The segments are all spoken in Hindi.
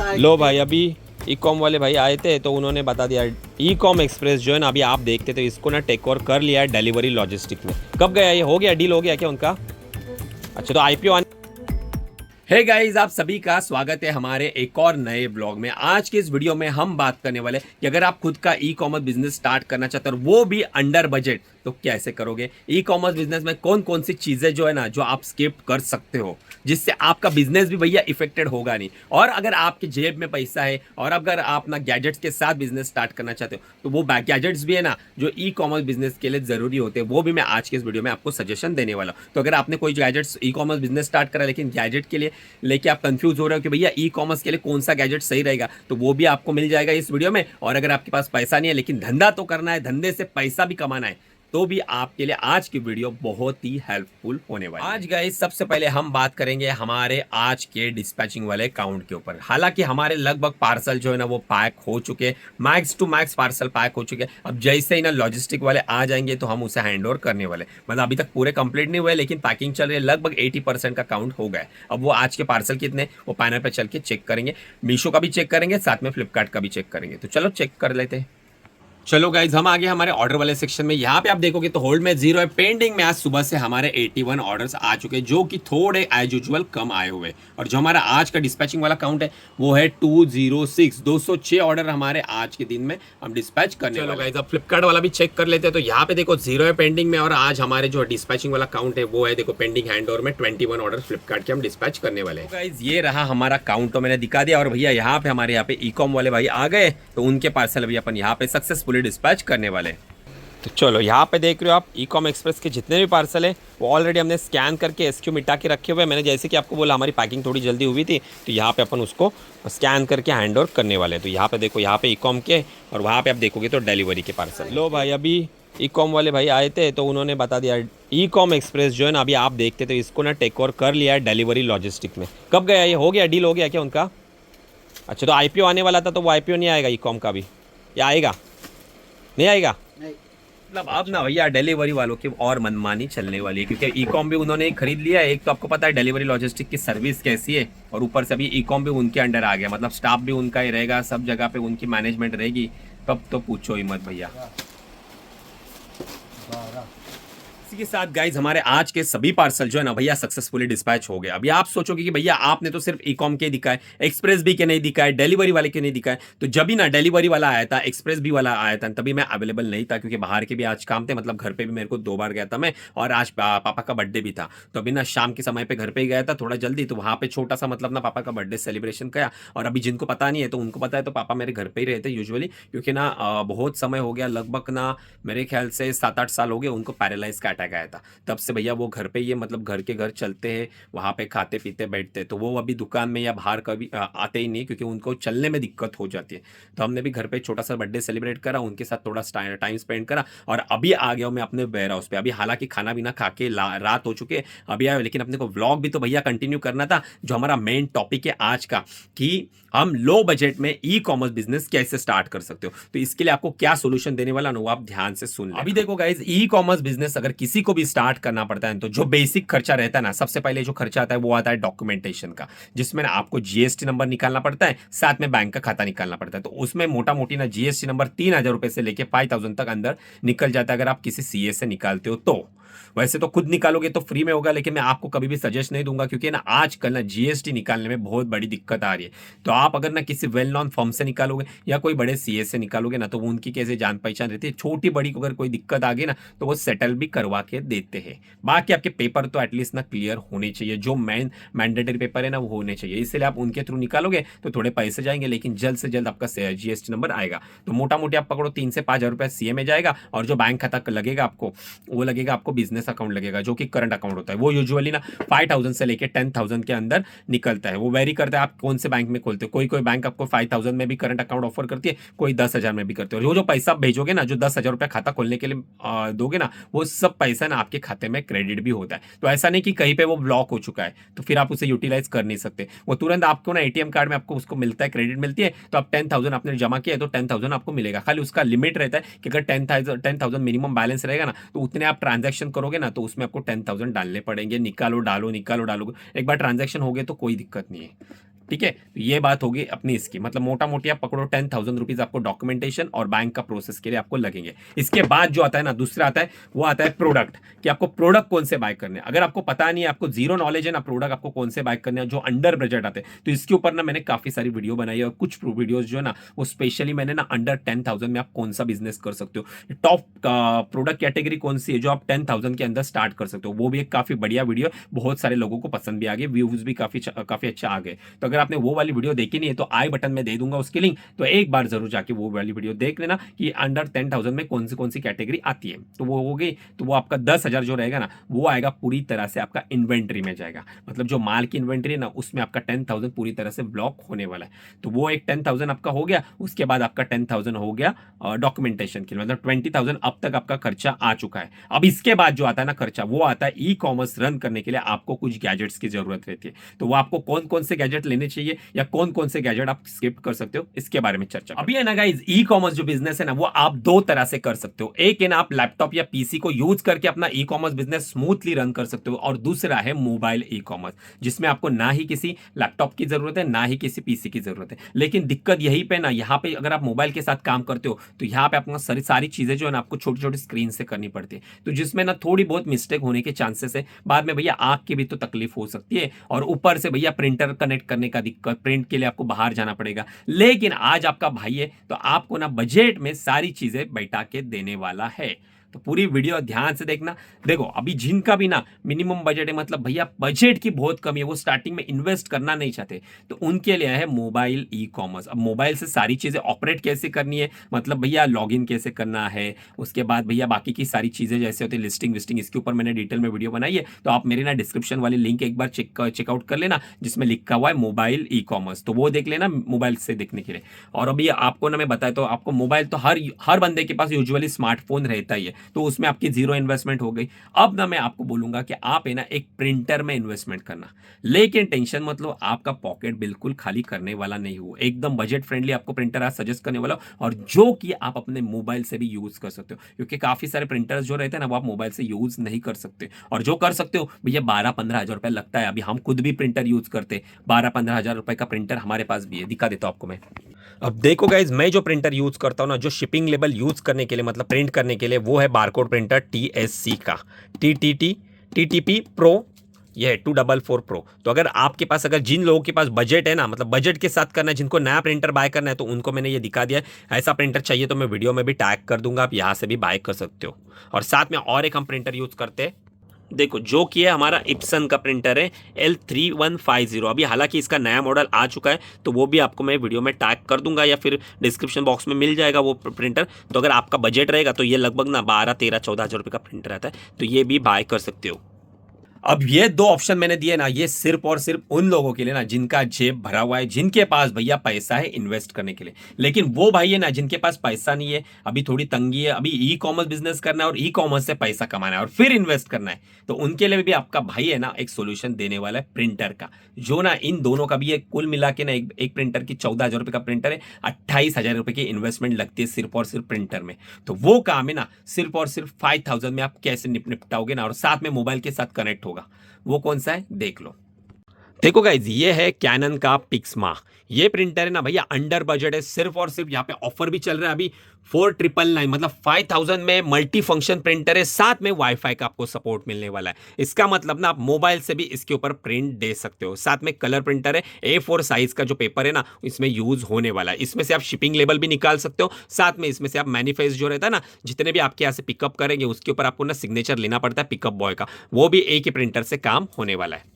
लो भाई, अभी ई कॉम वाले भाई आए थे तो उन्होंने बता दिया ई कॉम एक्सप्रेस जो है ना, अभी आप देखते थे इसको ना टेक ओवर कर लिया है डिलीवरी लॉजिस्टिक में। कब गया ये, हो गया डील, हो गया क्या उनका? अच्छा, तो आईपीओ आने। हे गाइस, आप सभी का स्वागत है हमारे एक और नए ब्लॉग में। आज के इस वीडियो में हम बात करने वाले कि अगर आप खुद का ई कॉमर्स बिजनेस स्टार्ट करना चाहते हो और वो भी अंडर बजट, तो कैसे करोगे। ई कॉमर्स बिजनेस में कौन कौन सी चीजें जो है ना, जो आप स्किप कर सकते हो, जिससे आपका बिजनेस भी भैया इफेक्टेड होगा नहीं। और अगर आपके जेब में पैसा है और अगर आप ना गैजेट्स के साथ बिजनेस स्टार्ट करना चाहते हो, तो वो गैजेट्स भी है ना जो ई कॉमर्स बिजनेस के लिए जरूरी होते हैं, वो भी मैं आज के इस वीडियो में आपको सजेशन देने वाला हूँ। तो अगर आपने कोई gadgets e commerce business start करा लेकिन गैजेट के लिए लेके आप कंफ्यूज हो रहे हो कि भैया ई कॉमर्स के लिए कौन सा गैजेट सही रहेगा, तो वो भी आपको मिल जाएगा इस वीडियो में। और अगर आपके पास पैसा नहीं है लेकिन धंधा तो करना है, धंधे से पैसा भी कमाना है, तो भी आपके लिए आज की वीडियो बहुत ही हेल्पफुल होने वाली है। आज गाइस सबसे पहले हम बात करेंगे हमारे आज के डिस्पैचिंग वाले काउंट के ऊपर। हालांकि हमारे लगभग पार्सल जो है ना वो पैक हो चुके हैं, max to max parcel pack हो चुके हैं। अब जैसे ही ना लॉजिस्टिक वाले आ जाएंगे तो हम उसे हैंड ओवर करने वाले, मतलब अभी तक पूरे कंप्लीट नहीं हुए लेकिन पैकिंग चल रही है, लगभग 80% का काउंट हो गया। अब वो आज के पार्सल कितने, वो पैनल पे चल के चेक करेंगे, मीशो का भी चेक करेंगे, साथ में फ्लिपकार्ट का भी चेक करेंगे। तो चलो चेक कर लेते हैं। चलो गाइज, हम आगे हमारे ऑर्डर वाले सेक्शन में। यहाँ पे आप देखोगे तो होल्ड में 0 है, पेंडिंग में आज सुबह से हमारे 81 ऑर्डर्स आ चुके हैं, जो कि थोड़े एज यूजुअल कम आए हुए। और जो हमारा आज का डिस्पैचिंग वाला काउंट है वो है 206, 206 ऑर्डर हमारे आज के दिन में हम डिस्पैच करने वाले। चलो गाइज, अब फ्लिपकार्ट वाला भी चेक कर लेते हैं। तो यहाँ पे देखो 0 है पेंडिंग में, और आज हमारे जो डिस्पैचिंग वाला काउंट है वो है देखो पेंडिंग हैंड ओवर में 21 ऑर्डर फ्लिपकार्ट के हम डिस्पैच करने वाले हैं। गाइज ये रहा हमारा काउंट, तो मैंने दिखा दिया। और भैया यहाँ पे हमारे यहाँ पे ई कॉम वाले भाई आ गए, तो उनके पार्सल अभी अपन यहाँ पे सक्सेसफुली डिस्पैच करने वाले। तो चलो यहाँ पे देख रहे हो आप ई कॉम एक्सप्रेस के जितने भी पार्सल है वो ऑलरेडी हमने स्कैन करके एसक्यू मिटा के रखे हुए हैं। मैंने जैसे कि आपको बोला हमारी पैकिंग थोड़ी जल्दी हुई थी, तो यहाँ पे अपन उसको स्कैन करके हैंड ओवर करने वाले हैं। तो यहाँ पे देखो, यहाँ पे ई कॉम के, और वहाँ पे आप देखोगे तो डिलीवरी के पार्सल। लो भाई, अभी ई कॉम वाले भाई आए थे तो उन्होंने बता दिया ई कॉम एक्सप्रेस जो है ना, अभी आप देखते थे इसको ना टेक ओवर कर लिया है डिलीवरी लॉजिस्टिक में। कब गया ये, हो गया डील, हो गया क्या उनका? अच्छा, तो आईपीओ आने वाला था, तो वो आईपीओ नहीं आएगा ई कॉम का भी, या आएगा? नहीं आएगा। मतलब अब ना भैया डिलीवरी वालों की और मनमानी चलने वाली है, क्योंकि ई कॉम भी उन्होंने खरीद लिया है। एक तो आपको पता है डिलीवरी लॉजिस्टिक की सर्विस कैसी है, और ऊपर से अभी ई कॉम भी उनके अंडर आ गया, मतलब स्टाफ भी उनका ही रहेगा, सब जगह पे उनकी मैनेजमेंट रहेगी। तब तो पूछो ही मत भैया। इसी के साथ गाइज हमारे आज के सभी पार्सल जो है ना भैया सक्सेसफुली डिस्पैच हो गए। अभी आप सोचोगे कि भैया आपने तो सिर्फ ई कॉम के दिखाए, एक्सप्रेस भी के नहीं दिखाए, डिलीवरी वाले के नहीं दिखाए। तो जब भी ना डिलीवरी वाला आया था, एक्सप्रेस भी वाला आया था, तभी मैं अवेलेबल नहीं था, क्योंकि बाहर के भी आज काम थे, मतलब घर पे भी मेरे को 2 बार गया था मैं, और आज पापा का बर्थडे भी था। तो अभी ना शाम के समय पे घर पे ही गया था थोड़ा जल्दी, तो वहाँ पे छोटा सा मतलब ना पापा का बर्थडे सेलिब्रेशन किया। और अभी जिनको पता नहीं है तो उनको पता है, तो पापा मेरे घर पे ही रहते यूजुअली, क्योंकि ना बहुत समय हो गया, लगभग ना मेरे ख्याल से 7-8 साल हो गए उनको पैरालाइज का अटैक आया था। तब से भैया वो घर पे ही है, मतलब घर के घर चलते हैं, वहाँ पे खाते पीते बैठते, तो वो अभी दुकान में या बाहर कभी आते ही नहीं, क्योंकि उनको चलने में दिक्कत हो जाती है। तो हमने भी घर पे छोटा सा बर्थडे सेलिब्रेट करा, उनके साथ थोड़ा टाइम स्पेंड करा, और अभी आ गया हूँ मैं अपने वेयर हाउस पे। अभी हालांकि खाना भी ना खा के रात हो चुके अभी आए, लेकिन अपने को व्लॉग भी तो भैया कंटिन्यू करना था, जो हमारा मेन टॉपिक है आज का, कि हम लो बजट में ई कॉमर्स बिजनेस कैसे स्टार्ट कर सकते हो। तो इसके लिए आपको क्या सोल्यूशन देने वाला ना, वो आप ध्यान से सुन लें। अभी देखो गाइज, ई कॉमर्स बिजनेस अगर किसी को भी स्टार्ट करना पड़ता है, तो जो बेसिक खर्चा रहता है ना, सबसे पहले जो खर्चा आता है वो आता है डॉक्यूमेंटेशन का, जिसमें ना आपको जीएसटी नंबर निकालना पड़ता है, साथ में बैंक का खाता निकालना पड़ता है। तो उसमें मोटा मोटी ना जीएसटी नंबर 3000 रुपए से लेके 5000 तक अंदर निकल जाता है, अगर आप किसी सीए से निकालते हो तो। वैसे तो खुद निकालोगे तो फ्री में होगा, लेकिन मैं आपको कभी भी सजेस्ट नहीं दूंगा, क्योंकि ना आजकल ना जीएसटी निकालने में बहुत बड़ी दिक्कत आ रही है। तो आप अगर ना किसी वेल नॉन फर्म से निकालोगे या कोई बड़े सीए से निकालोगे ना, तो वो उनकी कैसे जान पहचान रहती है, छोटी बड़ी अगर कोई दिक्कत आ गई ना तो वो सेटल भी करवा के देते हैं। बाकी आपके पेपर तो एटलीस्ट ना क्लियर होने चाहिए, जो मैंडेटरी पेपर है ना वो होने चाहिए, इसलिए आप उनके थ्रू निकालोगे तो थोड़े पैसे जाएंगे, लेकिन जल्द से जल्द आपका जीएसटी नंबर आएगा। तो मोटा मोटी आप पकड़ो 3 से 5 हजार रुपये सीए में जाएगा, और जो बैंक खाता लगेगा आपको, वो लगेगा आपको बिजनेस अकाउंट लगेगा, जो कि करंट अकाउंट होता है। वो यूजुअली ना 5000 से लेके 10,000 के अंदर निकलता है, वो वेरी करता है आप कौन से बैंक में खोलते हो। कोई कोई बैंक आपको 5000 में भी करंट अकाउंट ऑफर करती है, कोई 10,000 में भी करते हो। जो पैसा भेजोगे ना, जो 10,000 रुपये खाता खोलने के लिए दोगे ना, वो सब पैसा ना आपके खाते में क्रेडिट भी होता है। तो ऐसा नहीं कि कहीं पे वो ब्लॉक हो चुका है तो फिर आप उसे यूटिलाइज कर नहीं सकते, वो तुरंत आपको ना एटीएम कार्ड में आपको उसको मिलता है, क्रेडिट मिलती है। तो आप 10,000 आपने जमा किया है तो 10,000 आपको मिलेगा। खाली उसका लिमिट रहता है कि अगर 10,000 मिनिमम बैलेंस रहेगा ना, तो उतने आप ट्रांजेक्शन करोगे ना, तो उसमें आपको 10,000 डालने पड़ेंगे। निकालो डालो, निकालो डालो, एक बार ट्रांजेक्शन हो गए तो कोई दिक्कत नहीं है। ठीक है, तो ये बात होगी अपनी इसकी, मतलब मोटा मोटी आप पकड़ो 10,000 रुपीज आपको डॉक्यूमेंटेशन और बैंक का प्रोसेस के लिए आपको लगेंगे। इसके बाद जो आता है ना, दूसरा आता है, वो आता है प्रोडक्ट, कि आपको प्रोडक्ट कौन से बाय करने हैं। अगर आपको पता नहीं है, आपको जीरो नॉलेज है ना प्रोडक्ट आपको कौन से बाय करने हैं जो अंडर बजट आते हैं, तो इसके ऊपर ना मैंने काफी सारी वीडियो बनाई है, और कुछ वीडियोज जो है ना वो स्पेशली मैंने ना अंडर 10,000 में आप कौन सा बिजनेस कर सकते हो, टॉप प्रोडक्ट कैटेगरी कौन सी है जो आप 10,000 के अंदर स्टार्ट कर सकते हो, वो भी एक काफी बढ़िया वीडियो, बहुत सारे लोगों को पसंद भी आ गए, व्यूज भी काफी अच्छा आ गए। तो अगर आपने वो वाली वीडियो देखी नहीं है तो आई बटन में दे दूंगा उसकी लिंक, तो एक बार जरूर जाके वो वाली वीडियो देख लेना कि अंडर 10,000 में कौन सी कैटेगरी आती है। तो वो हो गई, तो वो आपका 10,000 जो रहेगा ना वो आएगा पूरी तरह से आपका इन्वेंट्री में जाएगा, मतलब जो माल की इन्वेंट्री है ना उसमें आपका 10,000 पूरी तरह से ब्लॉक होने वाला है। तो वो एक 10,000 आपका हो गया, उसके बाद आपका 10,000 हो गया डॉक्यूमेंटेशन के लिए, मतलब 20,000 अब तक आपका खर्चा आ चुका है। अब इसके बाद जो आता है ना खर्चा, वो आता है ई कॉमर्स रन करने के लिए आपको कुछ गैजेट्स की जरूरत रहती है। तो वो आपको कौन कौन से गैजेट लेने चाहिए या कौन कौन से गैजेट आप स्किप कर सकते हो, इसके बारे में चर्चा अभी है ना गाइस। ई कॉमर्स जो बिजनेस है ना वो आप दो तरह से कर सकते हो, एक है ना आप लैपटॉप या पीसी को यूज करके अपना e commerce business smoothly run कर सकते हो, और दूसरा है मोबाइल ई कॉमर्स, जिसमें आपको ना ही किसी लैपटॉप की जरूरत है ना ही किसी पीसी की जरूरत है। लेकिन दिक्कत यही पे ना, यहाँ पे अगर आप मोबाइल के साथ काम करते हो तो यहाँ पे आपको सारी चीजें जो है ना आपको छोटी छोटी स्क्रीन से करनी पड़ती है, तो जिसमें ना थोड़ी बहुत मिस्टेक होने के चांसेस है। बाद में भैया आंख की भी तो तकलीफ हो सकती है, और ऊपर से भैया प्रिंटर कनेक्ट करने का दिक्कत, प्रिंट के लिए आपको बाहर जाना पड़ेगा। लेकिन आज आपका भाई है तो आपको ना बजट में सारी चीजें बैठा के देने वाला है, तो पूरी वीडियो ध्यान से देखना। देखो अभी जिनका भी ना मिनिमम बजट है, मतलब भैया बजट की बहुत कमी है, वो स्टार्टिंग में इन्वेस्ट करना नहीं चाहते, तो उनके लिए है मोबाइल ई कॉमर्स। अब मोबाइल से सारी चीजें ऑपरेट कैसे करनी है, मतलब भैया लॉगिन कैसे करना है, उसके बाद भैया बाकी की सारी चीजें जैसे होती है लिस्टिंग विस्टिंग, इसके ऊपर मैंने डिटेल में वीडियो बनाई है, तो आप मेरे ना डिस्क्रिप्शन वाली लिंक एक बार चेकआउट कर लेना, जिसमें लिखा हुआ है मोबाइल ई कॉमर्स, तो वो देख लेना मोबाइल से देखने के लिए। और अभी आपको ना मैं बताया, तो आपको मोबाइल तो हर बंदे के पास यूजुअली स्मार्टफोन रहता ही है, तो उसमें आपकी जीरो इन्वेस्टमेंट हो गई। अब ना मैं आपको बोलूंगा कि आप है ना एक प्रिंटर में इन्वेस्टमेंट करना, लेकिन टेंशन मत लो, आपका पॉकेट बिल्कुल खाली करने वाला नहीं हो, एकदम बजट फ्रेंडली आपको प्रिंटर आज सजेस्ट करने वाला, और जो कि आप अपने मोबाइल से भी यूज कर सकते हो, क्योंकि काफी सारे प्रिंटर्स जो रहते हैं ना वो आप मोबाइल से यूज नहीं कर सकते, और जो कर सकते हो भैया 12-15 हज़ार रुपए लगता है। अभी हम खुद भी प्रिंटर यूज करते, 12-15 हज़ार रुपए का प्रिंटर हमारे पास भी है, दिखा देता हूं आपको मैं। अब देखो गाइज, मैं जो प्रिंटर यूज करता हूँ ना, जो शिपिंग लेबल यूज करने के लिए, मतलब प्रिंट करने के लिए, वो है बारकोड प्रिंटर TSC का TTP प्रो, ये है 244 प्रो। तो अगर आपके पास, अगर जिन लोगों के पास बजट है ना, मतलब बजट के साथ करना है, जिनको नया प्रिंटर बाय करना है, तो उनको मैंने ये दिखा दिया है। ऐसा प्रिंटर चाहिए तो मैं वीडियो में भी टैग कर दूंगा, आप यहाँ से भी बाय कर सकते हो। और साथ में और एक हम प्रिंटर यूज करते हैं, देखो जो कि है हमारा इप्सन का प्रिंटर है L3150। अभी हालांकि इसका नया मॉडल आ चुका है, तो वो भी आपको मैं वीडियो में टैग कर दूंगा, या फिर डिस्क्रिप्शन बॉक्स में मिल जाएगा वो प्रिंटर। तो अगर आपका बजट रहेगा तो ये लगभग ना 12-13-14 हज़ार रुपये का प्रिंटर आता है, तो ये भी बाय कर सकते हो। अब ये दो ऑप्शन मैंने दिए ना, ये सिर्फ और सिर्फ उन लोगों के लिए ना जिनका जेब भरा हुआ है, जिनके पास भैया पैसा है इन्वेस्ट करने के लिए। लेकिन वो भाई है ना जिनके पास पैसा नहीं है, अभी थोड़ी तंगी है, अभी ई कॉमर्स बिजनेस करना है और ई कॉमर्स से पैसा कमाना है और फिर इन्वेस्ट करना है, तो उनके लिए भी आपका भाई है ना एक सोल्यूशन देने वाला है प्रिंटर का, जो ना इन दोनों का भी है, कुल मिला के ना एक प्रिंटर की 14,000 रुपये का प्रिंटर है, 28,000 रुपये की इन्वेस्टमेंट लगती है सिर्फ और सिर्फ प्रिंटर में। तो वो काम है ना सिर्फ और सिर्फ 5,000 में आप कैसे निपटाओगे ना, और साथ में मोबाइल के साथ कनेक्ट होगा। वो कौन सा है देख लो। देखो गाइज, ये है कैनन का पिक्समा। ये प्रिंटर है ना भैया अंडर बजट है, सिर्फ और सिर्फ यहाँ पे ऑफर भी चल रहा है अभी 4,999, मतलब 5,000 में मल्टी फंक्शन प्रिंटर है, साथ में वाईफाई का आपको सपोर्ट मिलने वाला है। इसका मतलब ना आप मोबाइल से भी इसके ऊपर प्रिंट दे सकते हो। साथ में कलर प्रिंटर है, A4 साइज का जो पेपर है ना इसमें यूज होने वाला है। इसमें से आप शिपिंग लेबल भी निकाल सकते हो, साथ में इसमें से आप मैनिफेस्ट जो रहता है ना, जितने भी आपके यहाँ से पिकअप करेंगे उसके ऊपर आपको ना सिग्नेचर लेना पड़ता है पिकअप बॉय का, वो भी एक ही प्रिंटर से काम होने वाला है।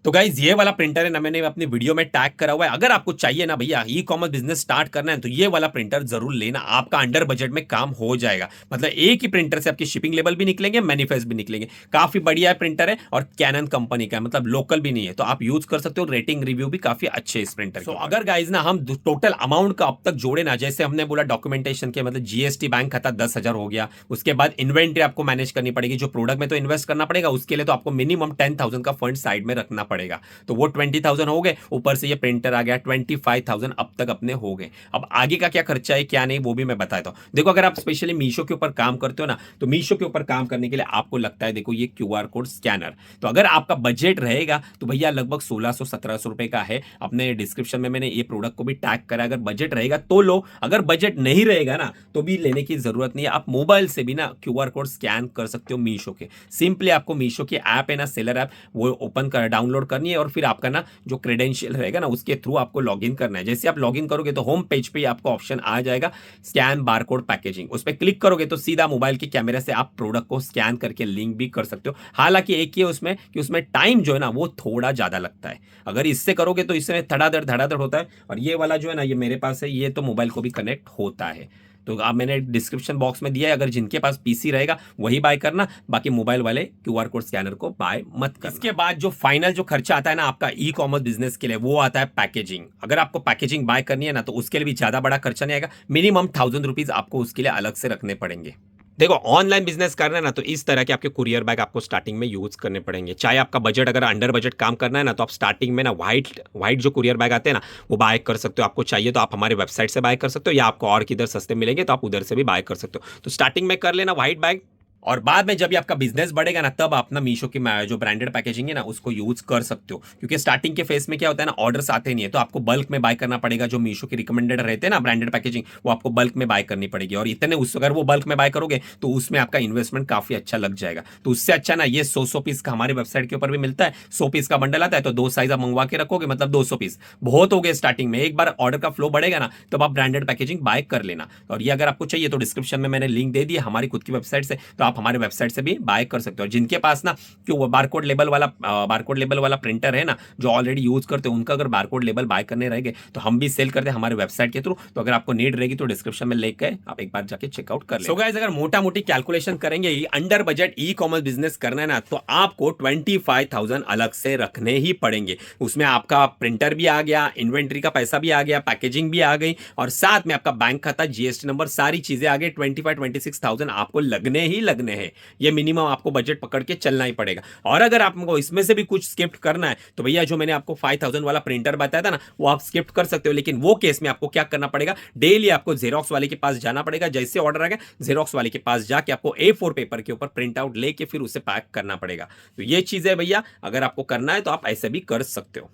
तो गाइज ये वाला प्रिंटर है ना मैंने अपनी वीडियो में टैग करा हुआ है, अगर आपको चाहिए ना भैया ई कॉमर्स बिजनेस स्टार्ट करना है तो ये वाला प्रिंटर जरूर लेना, आपका अंडर बजट में काम हो जाएगा। मतलब एक ही प्रिंटर से आपकी शिपिंग लेवल भी निकलेंगे, मैनिफेस्ट भी निकलेंगे। काफी बढ़िया प्रिंटर है और कैनन कंपनी का है, मतलब लोकल भी नहीं है, तो आप यूज कर सकते हो। रेटिंग रिव्यू भी काफी अच्छे इस प्रिंटर। तो अगर गाइज ना हम टोटल अमाउंट का अब तक जोड़े ना, जैसे हमने बोला डॉक्यूमेंटेशन के मतलब GST बैंक खाता 10,000 हो गया, उसके बाद इन्वेंट्री आपको मैनेज करनी पड़ेगी, जो प्रोडक्ट में तो इन्वेस्ट करना पड़ेगा, उसके लिए तो आपको मिनिमम 10,000 का फंड साइड में रखना पड़ेगा। तो वो 20,000 हो गए, ऊपर से ये प्रिंटर आ गया, 25,000 अब तक अपने हो गए। अब आगे का क्या खर्चा है क्या नहीं वो भी मैं बताता हूँ। देखो अगर आप स्पेशली मीशो के ऊपर काम करते हो ना, तो मीशो के ऊपर काम करने के लिए आपको लगता है देखो ये क्यूआर कोड स्कैनर, तो अगर आपका बजट रहेगा तो भैया लगभग 1600-1700 रुपए का है। अपने डिस्क्रिप्शन में मैंने ये प्रोडक्ट को भी टैग करा, अगर बजट रहेगा तो लो, अगर बजट नहीं रहेगा ना तो भी लेने की जरूरत नहीं है। आप मोबाइल से भी ना क्यूआर कोड स्कैन कर सकते हो मीशो के। सिंपली आपको मीशो की ऐप है ना, सेलर ऐप, वो ओपन कर डाउनलोड करनी है और फिर आपका ना जो क्रेडेंशियल रहेगा ना उसके थ्रू आपको लॉगिन करना है। जैसे आप लॉगिन करोगे तो होम पेज पे आपको ऑप्शन आ जाएगा स्कैन बारकोड पैकेजिंग, उस पर क्लिक करोगे तो सीधा मोबाइल के कैमरे से आप प्रोडक्ट को स्कैन करके लिंक भी कर सकते हो। हालांकि एक ही है उसमें कि उसमें टाइम जो है ना वो थोड़ा ज्यादा लगता है, अगर इससे करोगे तो इसमें धड़ाधड़ होता है। और ये वाला जो है ना ये मेरे पास है, ये तो मोबाइल को भी कनेक्ट होता है। तो आप मैंने डिस्क्रिप्शन बॉक्स में दिया है, अगर जिनके पास पीसी रहेगा वही बाय करना, बाकी मोबाइल वाले क्यूआर कोड स्कैनर को बाय मत करना। इसके बाद जो फाइनल जो खर्चा आता है ना आपका ई कॉमर्स बिजनेस के लिए, वो आता है पैकेजिंग। अगर आपको पैकेजिंग बाय करनी है ना तो उसके लिए भी ज्यादा बड़ा खर्चा नहीं आएगा, मिनिमम 1000 रुपीज आपको उसके लिए अलग से रखने पड़ेंगे। देखो ऑनलाइन बिजनेस करना है ना तो इस तरह के आपके कुरियर बैग आपको स्टार्टिंग में यूज करने पड़ेंगे। चाहे आपका बजट अगर अंडर बजट काम करना है ना तो आप स्टार्टिंग में ना वाइट जो कुरियर बैग आते हैं ना वो बाय कर सकते हो। आपको चाहिए तो आप हमारे वेबसाइट से बाय कर सकते हो, या आपको और किधर सस्ते मिलेंगे तो आप उधर से भी बाय कर सकते हो। तो स्टार्टिंग में कर लेना व्हाइट बैग, और बाद में जब भी आपका बिजनेस बढ़ेगा ना तब आप ना मीशो की जो ब्रांडेड पैकेजिंग है ना उसको यूज कर सकते हो। क्योंकि स्टार्टिंग के फेस में क्या होता है ना, ऑर्डर्स आते नहीं है तो आपको बल्क में बाय करना पड़ेगा। जो मीशो के रिकमेंडेड रहते हैं ना ब्रांडेड पैकेजिंग, वो आपको बल्क में बाय करनी पड़ेगी। और इतने उस अगर वो बल्क में बाय करोगे तो उसमें आपका इन्वेस्टमेंट काफी अच्छा लग जाएगा। तो उससे अच्छा ना ये 100 पीस का हमारे वेबसाइट के ऊपर भी मिलता है, 100 पीस का बंडल आता है, तो 2 साइज आप मंगवा के रखोगे, मतलब 200 पीस बहुत हो गए स्टार्टिंग में। एक बार ऑर्डर का फ्लो बढ़ेगा ना तब आप ब्रांडेड पैकेजिंग बाय कर लेना। और ये अगर आपको चाहिए तो डिस्क्रिप्शन में मैंने लिंक दे दिया हमारी खुद की वेबसाइट से, तो आप हमारे वेबसाइट से भी बाय कर सकते हो। और जिनके पास ना क्यों वो बारकोड लेबल वाला प्रिंटर है ना जो ऑलरेडी यूज करते हो, उनका अगर बारकोड लेबल बाय करने रहेंगे तो हम भी सेल करते हैं हमारे वेबसाइट के थ्रू। तो अगर आपको नीड रहेगी तो डिस्क्रिप्शन में लिंक है, आप एक बार जाके चेकआउट कर लें। सो गाइस अगर मोटा मोटी कैलकुलेशन करेंगे under budget e commerce business करना है ना तो आपको 25,000 अलग से रखने ही पड़ेंगे। उसमें आपका प्रिंटर भी आ गया, इन्वेंट्री का पैसा भी आ गया, पैकेजिंग भी आ गई, और साथ में आपका बैंक खाता, जीएसटी नंबर, सारी चीजें आ गई। 25-26,000 आपको लगने ही लगने हैं। ये मिनिमम आपको बजट पकड़ के चलना ही पड़ेगा। और अगर आपको इसमें से भी कुछ स्किप करना है तो भैया जो मैंने आपको 5000 वाला प्रिंटर बताया था ना वो आप स्किप कर सकते हो। लेकिन वो केस में आपको क्या करना पड़ेगा, डेली आपको जेरोक्स वाले के पास जाना पड़ेगा। जैसे ऑर्डर आ गया जेरोक्स वाले के पास जाके आपको A4 पेपर के ऊपर प्रिंट आउट लेके फिर उसे पैक करना पड़ेगा। तो ये चीज है भैया, अगर आपको करना है तो आप ऐसे भी कर सकते हो।